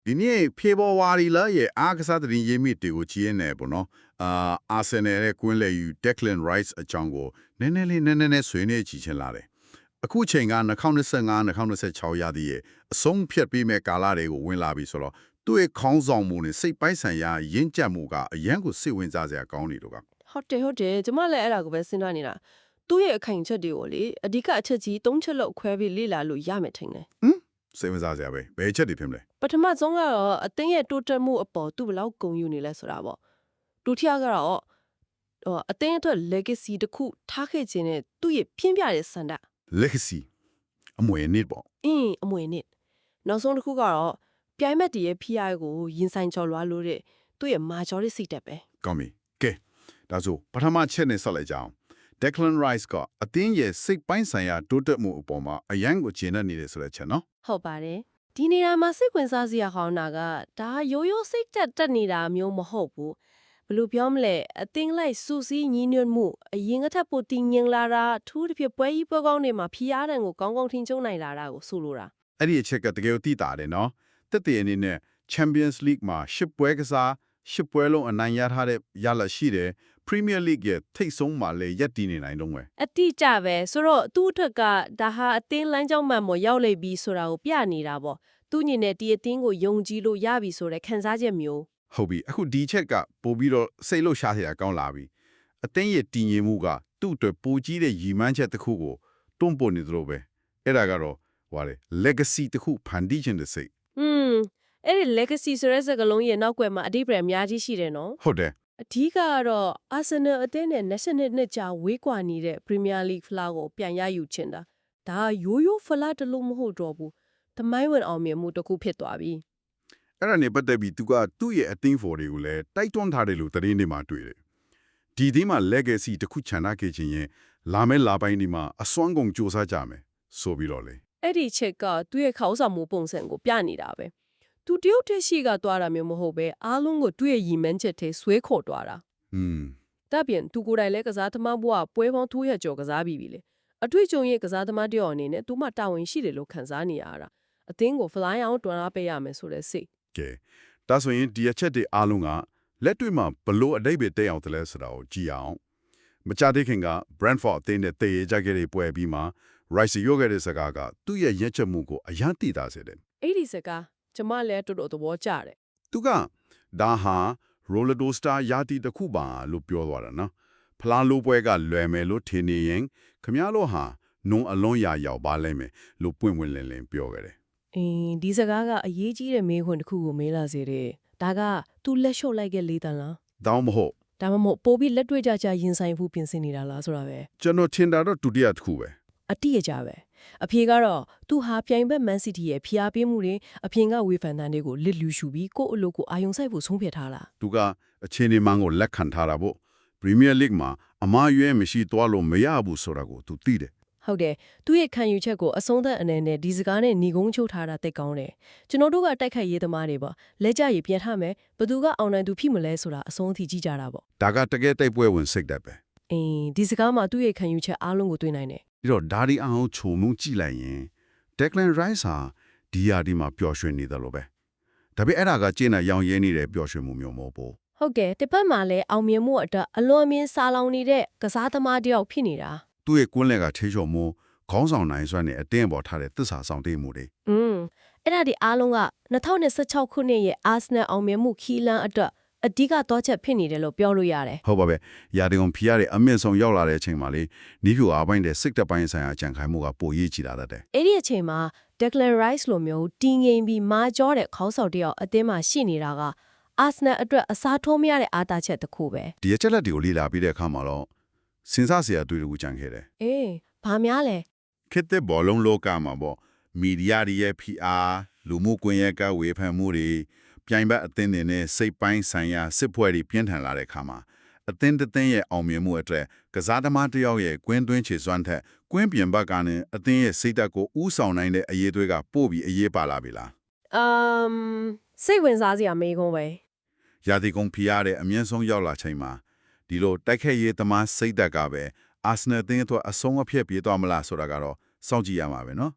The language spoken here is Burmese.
ဒီနေ့ဖေဖော်ဝါရီလရဲ့အားကစားသတင်းရင်းမြစ်တွေကိုကြည့်ရနေပေါ့နော်အာဆင်နယ်ရဲ့ကွင်းလေယူ Declan Rice အကြောင်းကိုနည်းနည်းဆွေးနွေးကြည့်ချင်လာတယ်အခုချိန်က2025-2026ရာသီရဲ့အဆုံးဖြတ်ပြီးမဲ့ကာလတွေကိုဝင်လာပြီဆိုတော့သူ့ရဲ့ခေါင်းဆောင်မှုနဲ့စိတ်ပိုင်းဆိုင်ရာရင်းကြက်မှုကအရန်ကိုစိတ်ဝင်စားစရာကောင်းနေတော့ကဟုတ်တယ်ကျမလည်းအဲ့ဒါကိုပဲစဉ်းစားနေတာသူ့ရဲ့အခိုင်အချက်တွေကိုလေအဓိကအချက်ကြီး၃ချက်လောက်ခွဲပြီးလေ့လာလို့ရမယ်ထင်တယ်စိတ်ဝင်စားစရာပဲဘယ်ချက်တွေဖြစ်မလဲပထမဆုံးကတော့အသင်းရဲ့တိုးတက်မှုအပေါ်သူ့ဘယ်လောက်ဂုဏ်ယူနေလဲဆိုတာပေါ့ဒုတိယကတော့အသင်းအတွက် legacy တစ်ခုထားခဲ့ခြင်းနဲ့သူ့ရဲ့ပြင်းပြတဲ့စံတ legacy အမွေအနှစ်ပေါ့အမွေအနှစ်နောက်ဆုံးတစ်ခုကတော့ပြိုင်မက်တည်းရဲ့ PR ကိုရင်ဆိုင်ကျော်လွှားလို့တဲ့သူ့ရဲ့ majority စိတ်တက်ပဲကောင်းပြီကဲဒါဆိုပထမချက်နဲ့ဆက်လိုက်ကြအောင် Declan Rice ကအသင်းရဲ့စိတ်ပိုင်းဆိုင်ရာတိုးတက်မှုအပေါ်မှာအရန်ကိုကျဉ်းနေတယ်ဆိုတဲ့ချက်နော်ဟုတ်ပါတယ်ဒီနေရာမှာစိတ်ဝင်စားစရာကောင်းတာကဒါရိုးစိတ်တက်နေတာမျိုးမဟုတ်ဘူးဘယ်လိုပြောမလဲအသင်းလိုက်စူးစီးညီညွတ်မှုအရင်ကထပ်ပိုတင်ငင်လာတာထူးတစ်ဖြစ်ပွဲကြီးပွဲကောင်းတွေမှာဖီးအားတန်ကိုကောင်းထိန်းချုပ်နိုင်လာတာကိုဆိုလိုတာအဲ့ဒီအချက်ကတကယ်သိတာတယ်နော်တက်တဲ့အနေနဲ့ Champions League မှာ10ပွဲကစား10ပွဲလုံးအနိုင်ရထားတဲ့ရလရှိတယ် Premier League ရဲ့ထိတ်ဆုံးမှာလည်းရက်တည်နေနိုင်တော့မယ်အတိကျပဲဆိုတော့သူ့အတွက်ကဒါဟာအသင်းလမ်းကြောင်းမှန်ပေါ်ရောက်လိမ့်ပြီဆိုတာကိုပြနေတာပေါ့သူ့ညီနဲ့ဒီအသင်းကိုယုံကြည်လို့ရပြီဆိုတဲ့ခံစားချက်မျိုးဟုတ်ပြီအခုဒီချက်ကပို့ပြီးတော့စိတ်လှုပ်ရှားစရာကောင်းလာပြီအသင်းရဲ့တည်ငြိမ်မှုကသူ့အတွက်ပိုကြီးတဲ့ရည်မှန်းချက်တစ်ခုကိုတွန်းပို့နေသလိုပဲအဲ့ဒါကတော့ဟိုလေ legacy တစ်ခုဖန်တီးခြင်းတဲ့စိတ်အဲ့ဒီ legacy ဆိုတဲ့စကားလုံးရဲ့နောက်ွယ်မှာအဓိပ္ပာယ်အများကြီးရှိတယ်နော်ဟုတ်တယ်အဓိကကတော့ Arsenal အသင်းနဲ့22နှစ်ကြာဝေးကွာနေတဲ့ Premier League ဖလားကိုပြန်ရယူချင်တာဒါရိုးဖလားတလို့မဟုတ်တော့ဘူးသမိုင်းဝင်အောင်မြင်မှုတစ်ခုဖြစ်သွားပြီအဲ့ဒါနဲ့ပတ်သက်ပြီးသူကသူ့ရဲ့အသင်းဖော်တွေကိုလည်းတိုက်တွန်းထားတယ်လို့သတင်းတွေမှာတွေ့တယ်ဒီသင်းမှာ legacy တစ်ခုချန်ထားခဲ့ခြင်းရင်လာမယ့်လပိုင်းဒီမှာအစွမ်းကုန်စူးစမ်းကြမယ်ဆိုပြီးတော့လေအဲ့ဒီချက်ကသူ့ရဲ့ခေါင်းဆောင်မှုပုံစံကိုပြနေတာပဲသူတရုတ်တက်ရှိကသွားတာမျိုးမဟုတ်ပဲအားလုံးကိုသူ့ရဲ့ရည်မှန်းချက်ထဲဆွဲခေါ်သွားတာတပ်ပြင်သူကိုယ်တိုင်လည်းကစားသမားဘဝပွဲပေါင်း200ကျော်ကစားပြီးပြီလေအတွေ့အကြုံရဲ့ကစားသမားတယောက်အနေနဲ့သူမှတာဝန်ရှိတယ်လို့ခံစားနေရတာအသင်းကို fly အောင်တွန်းအားပေးရမယ်ဆိုတဲ့စိတ်ကဲဒါဆိုရင်ဒီအချက်တွေအားလုံးကလက်တွေ့မှာဘလို့အတိတ်ပဲတက်အောင်တလဲဆိုတာကိုကြည့်အောင်မကြသေးခင်က Brentford အသင်းနဲ့တည်ရကြခဲ့တဲ့ပွဲပြီးမှာ Rice ရုပ်ခဲ့တဲ့စကားကသူ့ရဲ့ရက်ချက်မှုကိုအယံတိတာစေတယ်အဲ့ဒီစကားကျမလည်းတော်တော်သဘောကျတယ်သူကဒါဟာ roller coaster ရာတီတစ်ခုပါလို့ပြောသွားတာနော်ဖလားလိုပွဲကလွယ်မယ်လို့ထင်နေရင်ခမည်းတော်ဟာနုံအလွန်ရရောက်ပါလိမ့်မယ်လို့ပွင့်လင်းပြောခဲ့တယ်ဒီစကားကအရေးကြီးတဲ့မေးခွန်းတစ်ခုကိုမေးလာစေတယ်ဒါကသူလက်လျှော့လိုက်ခဲ့လေတန်လားတောင်းမဟုတ်ဒါမှမဟုတ်ပို့ပြီးလက်တွေ့ကြရင်ဆိုင်ဖို့ပြင်ဆင်နေတာလားဆိုတာပဲကျွန်တော်ထင်တာတော့ဒုတိယတစ်ခုပဲအတိအကျပဲအဖေကတော့သူဟာပြိုင်ဘက် Man City ရဲ့ဖိအားပေးမှုတွေအပြင်ကဝေဖန်တန်းတွေကိုလစ်လူရှူပြီးကိုယ့်အလုပ်ကိုအာယုံစိုက်ဖို့ဆုံးဖြတ်ထားတာသူကအခြေအနေမှန်ကိုလက်ခံထားတာပေါ့ Premier League မှာအမားရွေးမရှိသွားလို့မရဘူးဆိုတာကိုသူသိတယ်ဟုတ်တယ်သူ့ရဲ့ခံယူချက်ကိုအဆုံးသတ်အနေနဲ့ဒီစကားနဲ့ညီကုန်းချုပ်ထားတာသိကောင်းတယ်ကျွန်တော်တို့ကတိုက်ခိုက်ရေးသမားတွေပေါ့လက်ကြရည်ပြန်ထားမယ်ဘသူကအောင်နိုင်သူဖြစ်မလဲဆိုတာအဆုံးအထိကြည့်ကြတာပေါ့ဒါကတကယ်တိုက်ပွဲဝင်စိတ်တတ်ပဲဒီစကားမှာသူ့ရဲ့ခံယူချက်အားလုံးကိုတွေ့နိုင်တယ်ပြီးတော့ဒါဒီအောင်ခြုံမှုကြည့်လိုက်ရင် Declan Rice ဟာဒီယာဒီမှာပျော်ရွှင်နေတယ်လို့ပဲဒါပေမဲ့အဲ့ဒါကကျင်းတဲ့ရောင်ရင်းနေတဲ့ပျော်ရွှင်မှုမျိုးမဟုတ်ဘူးဟုတ်ကဲ့တစ်ဖက်မှာလည်းအောင်မြင်မှုအတွက်အလွန်မြင်စားလောင်နေတဲ့ကစားသမားတယောက်ဖြစ်နေတာသူ့ရဲ့ကွန်းလက်ကထေးချော်မှုခေါင်းဆောင်နိုင်စွမ်းနဲ့အတင်းပေါ်ထားတဲ့သစ္စာဆောင်တည်မှုတွေအဲ့ဒါဒီအားလုံးက2016ခုနှစ်ရဲ့ Arsenal အောင်မြင်မှုခီးလန်းအတွက်အဓိကတော့ချက်ဖြစ်နေတယ်လို့ပြောလို့ရတယ်ဟုတ်ပါပဲရာဒီကွန်ဖီရတဲ့အမြင့်ဆုံးရောက်လာတဲ့အချိန်မှာလေနီးဖြူအားပိုင်းတဲ့စိတ်တပိုင်းဆိုင်ရာကြံခိုင်မှုကပိုရေးကြည့်လာတတ်တယ်အဲ့ဒီအချိန်မှာ Declan Rice လိုမျိုးတီငိမ်ပြီးမာကြောတဲ့ခေါင်းဆောင်တယောက်အသင်းမှာရှိနေတာက Arsenal အတွက်အစားထိုးမရတဲ့အားသာချက်တစ်ခုပဲဒီအချက်လက်တွေကိုလေ့လာပြီးတဲ့အခါမှာတော့စဉ်းစားစရာတွေ့လို့ကြံခဲ့တယ်ဘာများလဲခေတ်သစ်ဘောလုံးလောကမှာပေါ့မီဒီယာတွေရဲ့ PR လူမှုကွန်ရက်ကဝေဖန်မှုတွေပြိုင်ဘက်အသင်းတွေနဲ့စိတ်ပိုင်းဆိုင်ရာစစ်ပွဲတွေပြင်းထန်လာတဲ့အခါမှာအသင်းတစ်သင်းရဲ့အောင်မြင်မှုအတွက်ကစားသမားတစ်ယောက်ရဲ့ကွင်းသွင်းခြေစွမ်းထက်ကွင်းပြင်ဘက်ကနေအသင်းရဲ့စိတ်ဓာတ်ကိုဥဆောင်နိုင်တဲ့အရေးသွေးကပို့ပြီးအရေးပါလာပြီလားစိတ်ဝင်စားစရာမေးခွန်းပဲရာသီကုန် PR တဲ့အမြင့်ဆုံးရောက်လာချိန်မှာဒီလိုတိုက်ခိုက်ရေးသမားစိတ်ဓာတ်ကပဲအာဆနယ်အသင်းအတွက်အဆုံးအဖြတ်ပြေးသွားမလားဆိုတာကတော့စောင့်ကြည့်ရမှာပဲနော်